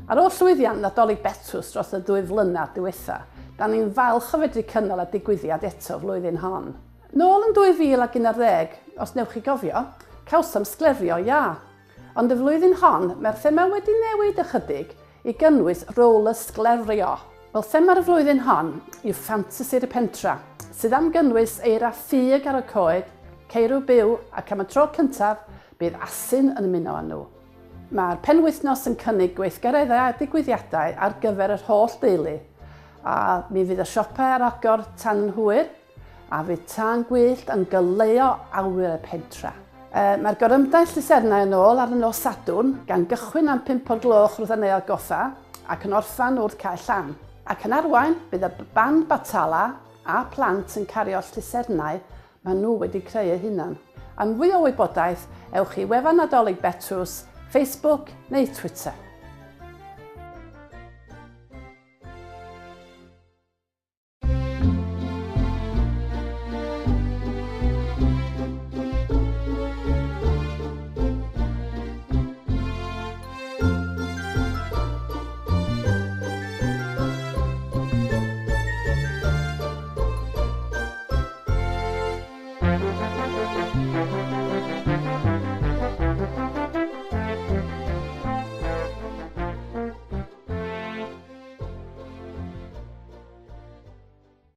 Ar ôl llwyddiant Nadolig Betws dros y 2 flynedd diwetha, da ni'n falch o fedru cynnal y digwyddiad eto flwyddyn hon. Nôl yn 2011, os newch chi gofio, cawsom sglerio ia. Ond y flwyddyn hon, mae'r thema wedi newid ychydig i gynnwys roler sglerio. Wel, thema'r flwyddyn hon yw ffantasi'r pentra, sydd am gynnwys eira ffug ar y coed, ceirw byw ac am y tro cyntaf bydd asyn yn ymuno â nhw. Mae'r penwythnos yn cynnig gweithgareddau a digwyddiadau ar gyfer yr holl deulu, a mi fydd y siopau ar agor tan yn hwyr, a fydd tân gwyllt yn gyleo awyr y pentra. Mae'r gorymdaeth llusernau yn ôl ar y nos Sadwrn gan gychwyn am 5 o'r gloch wrth y neuadd goffa ac yn orffan wrth cael llan. Ac yn arwain bydd y band batala a plant yn cario llusernau maen nhw wedi creu eu hunan. Am fwy o wybodaeth, ewch i wefan Nadolig Betws, Facebook neu Twitter.